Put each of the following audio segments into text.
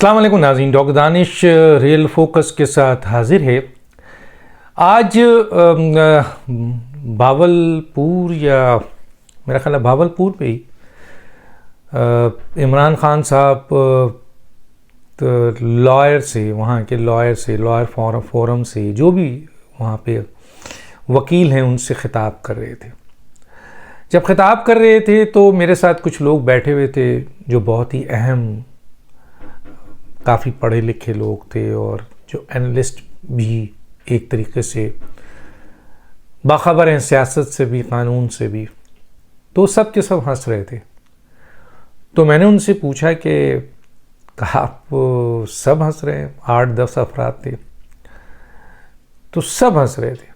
अस्सलाम वालेकुम नाज़रीन, डॉक्टर दानिश रियल फोकस के साथ हाजिर है। आज भावलपुर या मेरा ख्याल है भावलपुर पे ही इमरान खान साहब लॉयर से, वहाँ के लॉयर फोरम से, जो भी वहाँ पे वकील हैं, उनसे ख़िताब कर रहे थे। जब ख़िताब कर रहे थे तो मेरे साथ कुछ लोग बैठे हुए थे जो बहुत ही अहम, काफ़ी पढ़े लिखे लोग थे और जो एनालिस्ट भी एक तरीके से बाखबर हैं, सियासत से भी, कानून से भी। तो सब के सब हंस रहे थे। तो मैंने उनसे पूछा कि आप सब हंस रहे हैं? 8-10 अफराद थे, तो सब हंस रहे थे।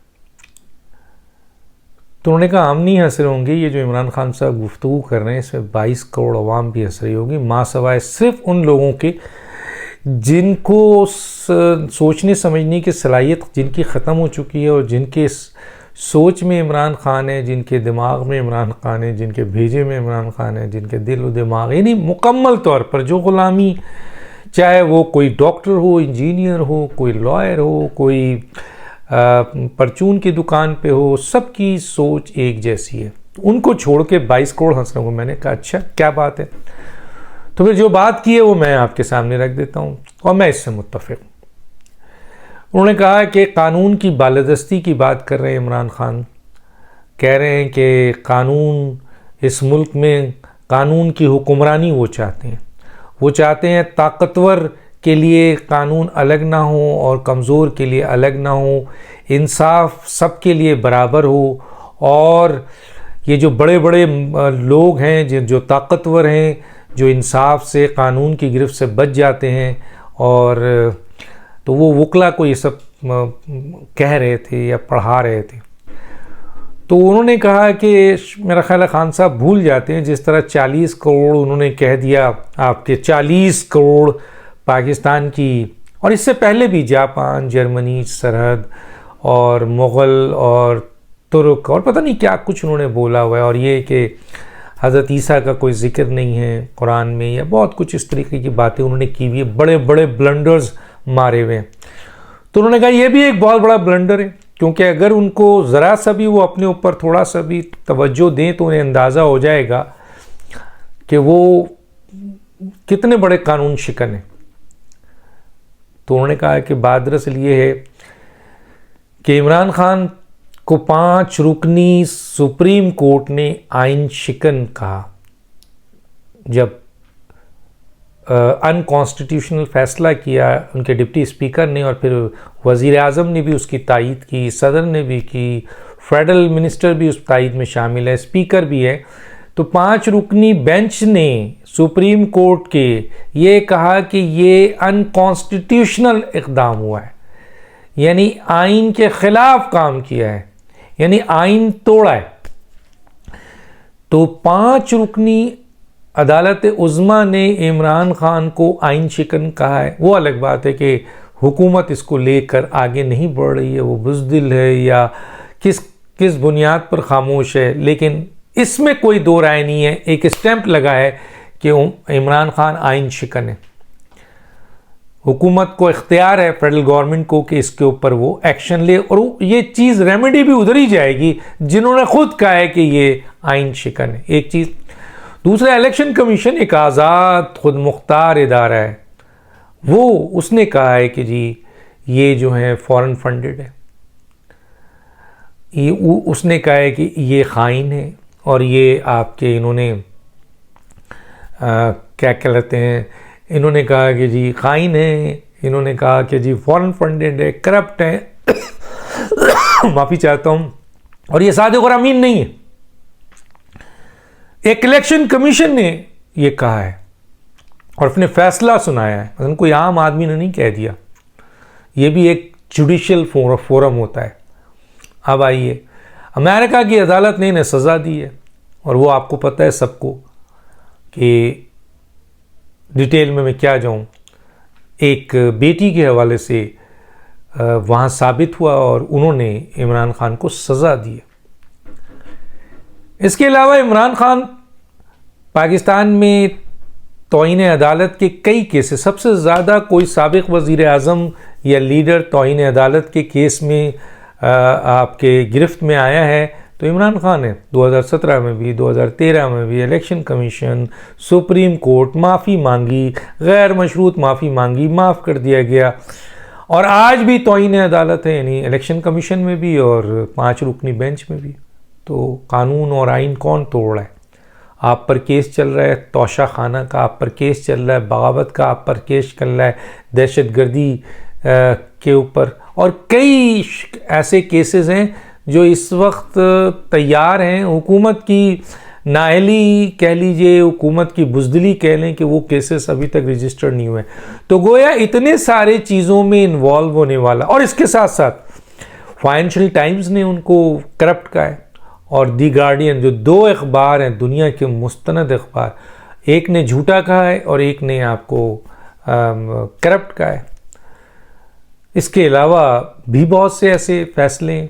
तो उन्होंने कहा हम नहीं हंस रहे होंगे, ये जो इमरान खान साहब गुफ्तगू कर रहे हैं इसमें 22 करोड़ अवाम भी हंस रही होगी, माँ सवाए सिर्फ उन लोगों के जिनको सोचने समझने की सलाहियत जिनकी ख़त्म हो चुकी है और जिनके सोच में इमरान खान है, जिनके दिमाग में इमरान खान है, जिनके भेजे में इमरान खान है, जिनके दिल और दिमाग, यानी मुकम्मल तौर पर जो ग़ुलामी, चाहे वो कोई डॉक्टर हो, इंजीनियर हो, कोई लॉयर हो, कोई परचून की दुकान पे हो, सबकी सोच एक जैसी है। उनको छोड़ के 22 करोड़ हंस रहे हो। मैंने कहा अच्छा, क्या बात है? तो फिर जो बात की है वो मैं आपके सामने रख देता हूँ और मैं इससे मुत्तफ़िक़ हूँ। उन्होंने कहा कि कानून की बालादस्ती की बात कर रहे हैं इमरान खान। कह रहे हैं कि कानून, इस मुल्क में कानून की हुक्मरानी वो चाहते हैं। वो चाहते हैं ताकतवर के लिए कानून अलग ना हो और कमज़ोर के लिए अलग ना हो, इंसाफ सबके लिए बराबर हो। और ये जो बड़े बड़े लोग हैं, जो ताकतवर हैं, जो इंसाफ से, कानून की गिरफ्त से बच जाते हैं, और तो वो वकला को ये सब कह रहे थे या पढ़ा रहे थे। तो उन्होंने कहा कि मेरा ख्याल है खान साहब भूल जाते हैं, जिस तरह 40 करोड़ उन्होंने कह दिया, आपके 40 करोड़ पाकिस्तान की, और इससे पहले भी जापान, जर्मनी सरहद और मुग़ल और तुर्क और पता नहीं क्या कुछ उन्होंने बोला हुआ है, और ये कि हज़रत ईसा का कोई ज़िक्र नहीं है कुरान में, या बहुत कुछ इस तरीके की बातें उन्होंने की हुई है। बड़े बड़े ब्लंडर्स मारे हुए हैं। तो उन्होंने कहा ये भी एक बहुत बड़ा ब्लंडर है, क्योंकि अगर उनको ज़रा सा भी वो अपने ऊपर थोड़ा सा भी तवज्जो दें तो उन्हें अंदाज़ा हो जाएगा कि वो कितने बड़े कानून शिकन हैं। तो उन्होंने कहा कि बात दरअसल ये है कि इमरान खान को 5 रुकनी सुप्रीम कोर्ट ने आइन शिकन कहा, जब अनकॉन्स्टिट्यूशनल फैसला किया उनके डिप्टी स्पीकर ने, और फिर वज़ीर आज़म ने भी उसकी तायीद की, सदर ने भी की, फेडरल मिनिस्टर भी उस तायीद में शामिल है, स्पीकर भी है। तो 5 रुकनी बेंच ने सुप्रीम कोर्ट के ये कहा कि ये अनकॉन्स्टिट्यूशनल इक़दाम हुआ है, यानी आइन के ख़िलाफ़ काम किया है, यानी आइन तोड़ा है। तो 5 रुकनी अदालत उज़्मा ने इमरान खान को आइन शिकन कहा है। वो अलग बात है कि हुकूमत इसको लेकर आगे नहीं बढ़ रही है, वो बुज़दिल है या किस बुनियाद पर खामोश है, लेकिन इसमें कोई दो राय नहीं है, एक स्टैंप लगा है कि इमरान खान आइन शिकन है। हुकूमत को इख्तियार है, फेडरल गवर्नमेंट को, कि इसके ऊपर वो एक्शन ले, और ये चीज़ रेमेडी भी उधर ही जाएगी जिन्होंने खुद कहा है कि ये आइन शिकन है। एक चीज़। दूसरा, इलेक्शन कमीशन एक आज़ाद खुद मुख्तार इदारा है, वो उसने कहा है कि जी ये जो है फॉरेन फंडेड है, ये उसने कहा है कि ये खाइन है, और ये आपके इन्होंने क्या कहते हैं, इन्होंने कहा कि जी खाइन है, इन्होंने कहा कि जी फॉरेन फंडेड है, करप्ट है माफ़ी चाहता हूँ, और ये सादिक और अमीन नहीं है। एक इलेक्शन कमीशन ने ये कहा है और अपने फैसला सुनाया है, मतलब कोई आम आदमी ने नहीं कह दिया। ये भी एक जुडिशल फोरम होता है। अब आइए, अमेरिका की अदालत ने इन्हें सज़ा दी है, और वो आपको पता है सबको कि डिटेल में मैं क्या जाऊँ। एक बेटी के हवाले से वहाँ साबित हुआ और उन्होंने इमरान खान को सज़ा दी है। इसके अलावा इमरान खान पाकिस्तान में तौहीन अदालत के कई केसेस, सबसे ज़्यादा कोई साबिक़ वज़ीर आज़म या लीडर तौहीन अदालत के केस में आपके गिरफ्त में आया है तो इमरान खान है। 2017 में भी, 2013 में भी इलेक्शन कमीशन, सुप्रीम कोर्ट, माफ़ी मांगी, गैर मशरूत माफ़ी मांगी, माफ़ कर दिया गया। और आज भी तौहीन अदालत है, यानी इलेक्शन कमीशन में भी और 5 रुकनी बेंच में भी। तो कानून और आइन कौन तोड़ रहा है? आप पर केस चल रहा है तोशा खाना का, आप पर केस चल रहा है बगावत का, आप पर केस चल रहा है दहशतगर्दी के ऊपर, और कई ऐसे केसेस हैं जो इस वक्त तैयार हैं। हुकूमत की नाअहली कह लीजिए, हुकूमत की बुज़दिली कह लें कि वो केसेस अभी तक रजिस्टर नहीं हुए। तो गोया इतने सारे चीज़ों में इन्वॉल्व होने वाला, और इसके साथ साथ फाइनेंशियल टाइम्स ने उनको करप्ट कहा है, और दी गार्डियन, जो 2 अखबार हैं दुनिया के मुस्तनद अखबार, एक ने झूठा कहा है और एक ने आपको करप्ट कहा है। इसके अलावा भी बहुत से ऐसे फैसले हैं।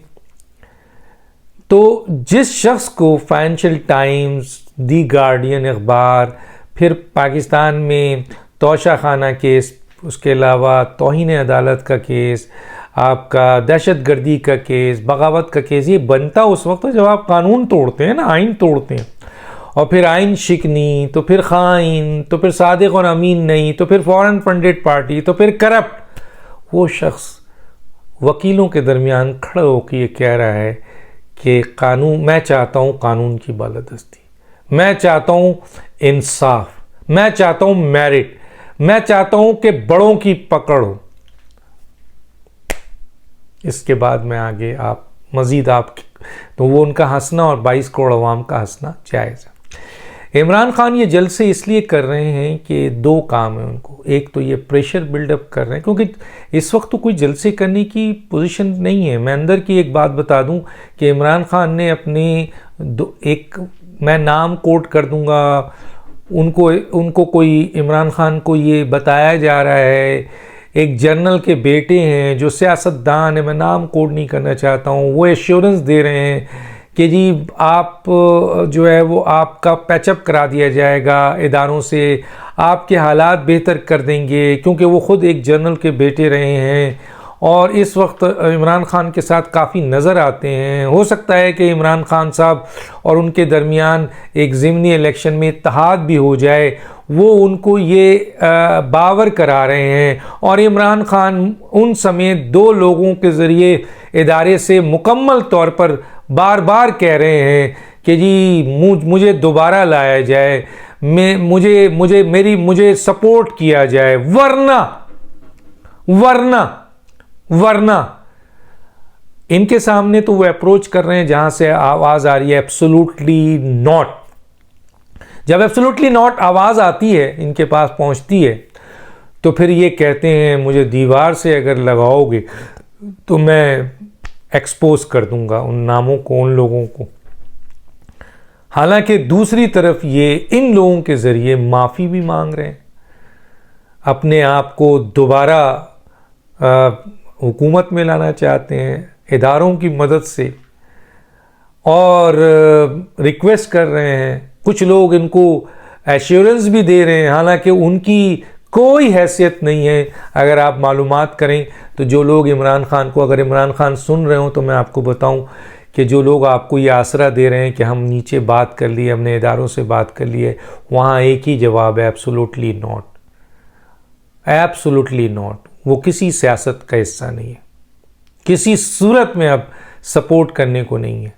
तो जिस शख्स को फाइनेंशियल टाइम्स, दी गार्डियन अखबार, फिर पाकिस्तान में तोशा खाना केस, उसके अलावा तौहीन अदालत का केस, आपका दहशतगर्दी का केस, बगावत का केस, ये बनता उस वक्त जब आप कानून तोड़ते हैं ना, आइन तोड़ते हैं। और फिर आइन शिकनी, तो फिर खाइन, तो फिर सादिक और अमीन नहीं, तो फिर फॉरेन फंडेड पार्टी, तो फिर करप्ट। वो शख्स वकीलों के दरमियान खड़ा होकर ये कह रहा है कि कानून, मैं चाहता हूँ कानून की बालादस्ती, मैं चाहता हूँ इंसाफ, मैं चाहता हूँ मेरिट, मैं चाहता हूँ कि बड़ों की पकड़ हो। इसके बाद में आगे आप मज़ीद आप, तो वो उनका हंसना और 22 करोड़ अवाम का हंसना जायज़ है। इमरान खान ये जलसे इसलिए कर रहे हैं कि 2 काम है उनको। एक तो ये प्रेशर बिल्डअप कर रहे हैं, क्योंकि इस वक्त तो कोई जलसे करने की पोजीशन नहीं है। मैं अंदर की एक बात बता दूं कि इमरान खान ने अपने मैं नाम कोट कर दूंगा, उनको कोई, इमरान खान को ये बताया जा रहा है, एक जनरल के बेटे हैं जो सियासतदान है, मैं नाम कोट नहीं करना चाहता हूँ, वो एश्योरेंस दे रहे हैं कि जी आप जो है वो आपका पैचअप करा दिया जाएगा इदारों से, आपके हालात बेहतर कर देंगे, क्योंकि वो ख़ुद एक जनरल के बेटे रहे हैं और इस वक्त इमरान खान के साथ काफ़ी नज़र आते हैं। हो सकता है कि इमरान खान साहब और उनके दरमियान एक ज़िमनी इलेक्शन में इत्तेहाद भी हो जाए, वो उनको ये बावर करा रहे हैं। और इमरान खान उन समेत 2 लोगों के ज़रिए इदारे से मुकम्मल तौर पर बार बार कह रहे हैं कि जी मुझे दोबारा लाया जाए, मुझे सपोर्ट किया जाए, वरना इनके सामने तो वो अप्रोच कर रहे हैं जहां से आवाज़ आ रही है एब्सोल्युटली नॉट। जब एब्सोल्युटली नॉट आवाज़ आती है, इनके पास पहुंचती है, तो फिर ये कहते हैं मुझे दीवार से अगर लगाओगे तो मैं एक्सपोज कर दूंगा उन नामों को, उन लोगों को। हालांकि दूसरी तरफ ये इन लोगों के ज़रिए माफ़ी भी मांग रहे हैं, अपने आप को दोबारा हुकूमत में लाना चाहते हैं इदारों की मदद से, और रिक्वेस्ट कर रहे हैं। कुछ लोग इनको एश्योरेंस भी दे रहे हैं, हालांकि उनकी कोई हैसियत नहीं है। अगर आप मालूमात करें तो जो लोग इमरान खान को, अगर इमरान खान सुन रहे हो तो मैं आपको बताऊं कि जो लोग आपको ये आसरा दे रहे हैं कि हम नीचे बात कर लिए, हमने इदारों से बात कर ली है, वहाँ एक ही जवाब है, एब्सोल्युटली नॉट, एब्सोल्युटली नॉट। वो किसी सियासत का हिस्सा नहीं है, किसी सूरत में अब सपोर्ट करने को नहीं है।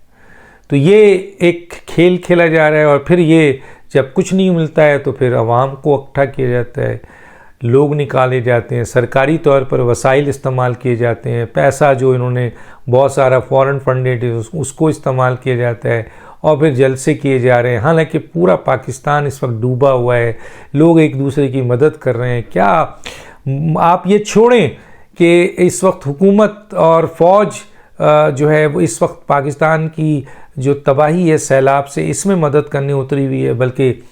तो ये एक खेल खेला जा रहा है, और फिर ये जब कुछ नहीं मिलता है तो फिर आवाम को इकट्ठा किया जाता है, लोग निकाले जाते हैं, सरकारी तौर पर वसाइल इस्तेमाल किए जाते हैं, पैसा जो इन्होंने बहुत सारा फॉरेन फंडेड उसको इस्तेमाल किया जाता है, और फिर जलसे किए जा रहे हैं। हालांकि पूरा पाकिस्तान इस वक्त डूबा हुआ है, लोग एक दूसरे की मदद कर रहे हैं। क्या आप ये छोड़ें कि इस वक्त हुकूमत और फ़ौज जो है वो इस वक्त पाकिस्तान की जो तबाही है सैलाब से, इसमें मदद करने उतरी हुई है, बल्कि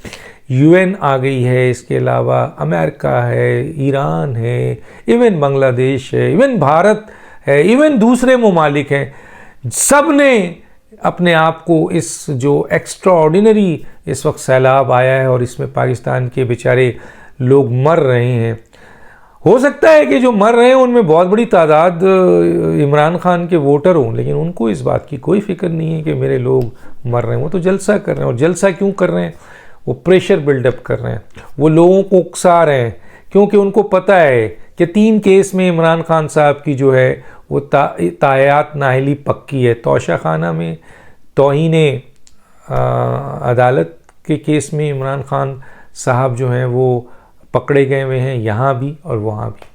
यूएन आ गई है, इसके अलावा अमेरिका है, ईरान है, इवन बांग्लादेश है, इवन भारत है, इवन दूसरे ममालिक हैं, सब ने अपने आप को इस जो एक्स्ट्रा ऑर्डिनरी इस वक्त सैलाब आया है और इसमें पाकिस्तान के बेचारे लोग मर रहे हैं, हो सकता है कि जो मर रहे हैं उनमें बहुत बड़ी तादाद इमरान खान के वोटर हों, लेकिन उनको इस बात की कोई फिक्र नहीं है कि मेरे लोग मर रहे हैं। वो तो जलसा कर रहे हैं, और जलसा क्यों कर रहे हैं? वो प्रेशर बिल्डअप कर रहे हैं, वो लोगों को उकसा रहे हैं, क्योंकि उनको पता है कि 3 केस में इमरान खान साहब की जो है वो तायात नाहली पक्की है। तोशा खाना में तौहीने अदालत के केस में इमरान खान साहब जो हैं वो पकड़े गए हुए हैं, यहाँ भी और वहाँ भी,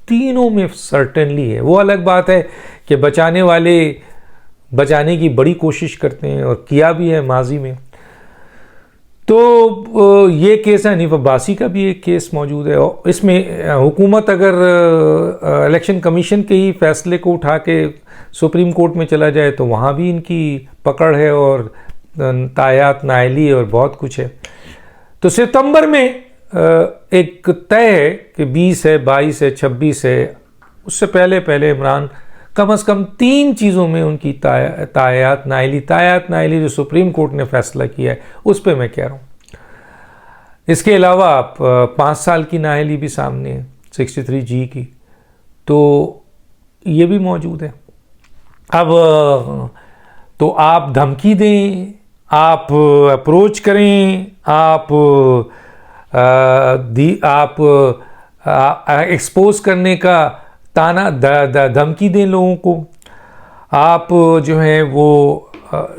तीनों में सर्टेनली है। वो अलग बात है कि बचाने वाले बचाने की बड़ी कोशिश करते हैं और किया भी है माजी में। तो ये केस है, हनीफ अब्बासी का भी एक केस मौजूद है, और इसमें हुकूमत अगर इलेक्शन कमीशन के ही फैसले को उठा के सुप्रीम कोर्ट में चला जाए तो वहाँ भी इनकी पकड़ है और तायात नाअहली और बहुत कुछ है। तो सितंबर में एक तय है कि 20 है, 22 है, 26 है, उससे पहले इमरान कम से कम 3 चीज़ों में उनकी तायात नाअहली जो सुप्रीम कोर्ट ने फैसला किया है उस पर मैं कह रहा हूँ। इसके अलावा आप 5 साल की नाअहली भी सामने है 63G की, तो ये भी मौजूद है। अब तो आप धमकी दें, आप अप्रोच करें, आप एक्सपोज करने का ताना धमकी दें लोगों को, आप जो है वो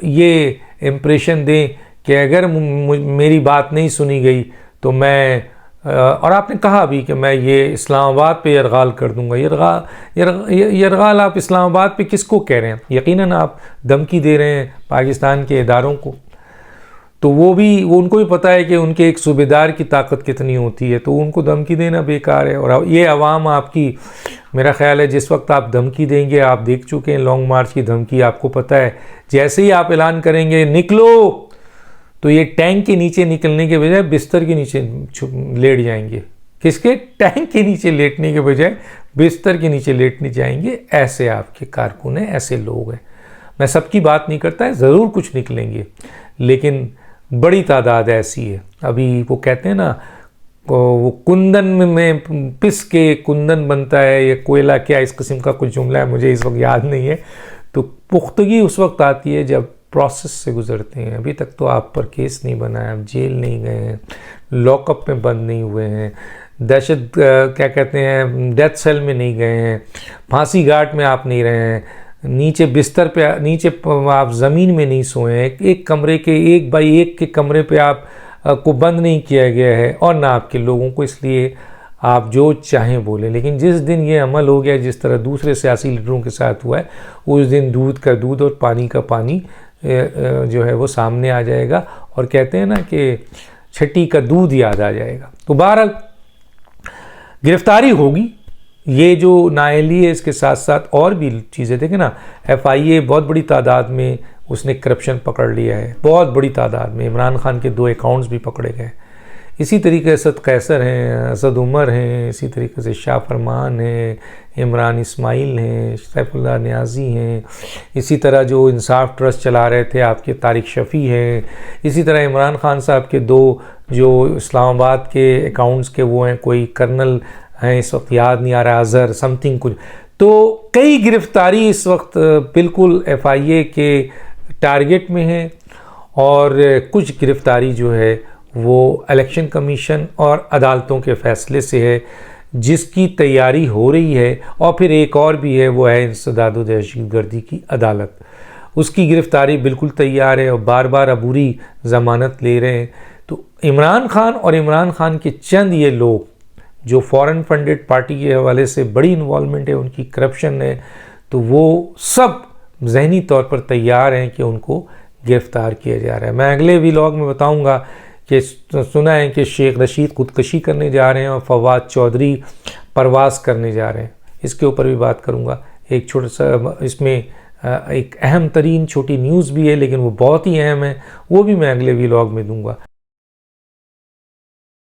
ये इम्प्रेशन दें कि अगर मेरी बात नहीं सुनी गई तो मैं, और आपने कहा भी कि मैं ये इस्लामाबाद पे यरगाल कर दूंगा। यरगाल आप इस्लामाबाद पे किसको कह रहे हैं? यकीनन आप धमकी दे रहे हैं पाकिस्तान के इदारों को। तो वो उनको भी पता है कि उनके एक सूबेदार की ताकत कितनी होती है, तो उनको धमकी देना बेकार है। और ये अवाम आपकी, मेरा ख्याल है जिस वक्त आप धमकी देंगे, आप देख चुके हैं लॉन्ग मार्च की धमकी, आपको पता है जैसे ही आप ऐलान करेंगे निकलो, तो ये टैंक के नीचे निकलने के बजाय बिस्तर के नीचे लेट जाएंगे। किसके? टैंक के नीचे लेटने के बजाय बिस्तर के नीचे लेटने जाएंगे। ऐसे आपके कारकुन हैं, ऐसे लोग हैं। मैं सबकी बात नहीं करता है, ज़रूर कुछ निकलेंगे, लेकिन बड़ी तादाद ऐसी है। अभी वो कहते हैं ना, वो कुंदन में पिस के कुंदन बनता है, ये कोयला, क्या इस किस्म का कुछ जुमला है, मुझे इस वक्त याद नहीं है। तो पुख्तगी उस वक्त आती है जब प्रोसेस से गुजरते हैं। अभी तक तो आप पर केस नहीं बना है, आप जेल नहीं गए हैं, लॉकअप में बंद नहीं हुए हैं, दहशत क्या कहते हैं डेथ सेल में नहीं गए हैं, फांसी घाट में आप नहीं रहे हैं, नीचे बिस्तर पे नीचे आप ज़मीन में नहीं सोए हैं, एक कमरे के 1 बाई 1 के कमरे पे आप को बंद नहीं किया गया है, और ना आपके लोगों को, इसलिए आप जो चाहें बोलें। लेकिन जिस दिन ये अमल हो गया, जिस तरह दूसरे सियासी लीडरों के साथ हुआ है, उस दिन दूध का दूध और पानी का पानी जो है वो सामने आ जाएगा, और कहते हैं ना कि छठी का दूध याद आ जाएगा। तो बहरहाल गिरफ्तारी होगी। ये जो नाअहली है इसके साथ साथ और भी चीज़ें देखें ना, FIA बहुत बड़ी तादाद में उसने करप्शन पकड़ लिया है, बहुत बड़ी तादाद में। इमरान खान के 2 अकाउंट्स भी पकड़े गए। इसी तरीके से असद कैसर हैं, असद उमर हैं, इसी तरीके से शाह फरमान हैं, इमरान इस्माइल हैं, सैफुल्लाह न्याजी हैं, इसी तरह जो इंसाफ ट्रस्ट चला रहे थे आपके तारिक शफ़ी हैं, इसी तरह इमरान खान साहब के 2 जो इस्लामाबाद के अकाउंट्स के वो हैं, कोई कर्नल हैं, इस वक्त याद नहीं आ रहा, अज़हर समथिंग कुछ। तो कई गिरफ्तारी इस वक्त बिल्कुल FIA के टारगेट में है, और कुछ गिरफ्तारी जो है वो इलेक्शन कमीशन और अदालतों के फ़ैसले से है, जिसकी तैयारी हो रही है। और फिर एक और भी है, वो है इंसदाद दहशतगर्दी की अदालत, उसकी गिरफ्तारी बिल्कुल तैयार है, और बार बार अबूरी ज़मानत ले रहे हैं। तो इमरान खान और इमरान खान के चंद ये लोग जो फॉरेन फंडेड पार्टी के हवाले से बड़ी इन्वॉल्वमेंट है, उनकी करप्शन है, तो वो सब जहनी तौर पर तैयार हैं कि उनको गिरफ़्तार किया जा रहा है। मैं अगले व्लॉग में बताऊंगा कि सुना है कि शेख रशीद खुदकशी करने जा रहे हैं और फवाद चौधरी परवास करने जा रहे हैं, इसके ऊपर भी बात करूंगा। एक छोटा सा इसमें एक अहम तरीन छोटी न्यूज़ भी है, लेकिन वो बहुत ही अहम है, वो भी मैं अगले व्लॉग में दूंगा।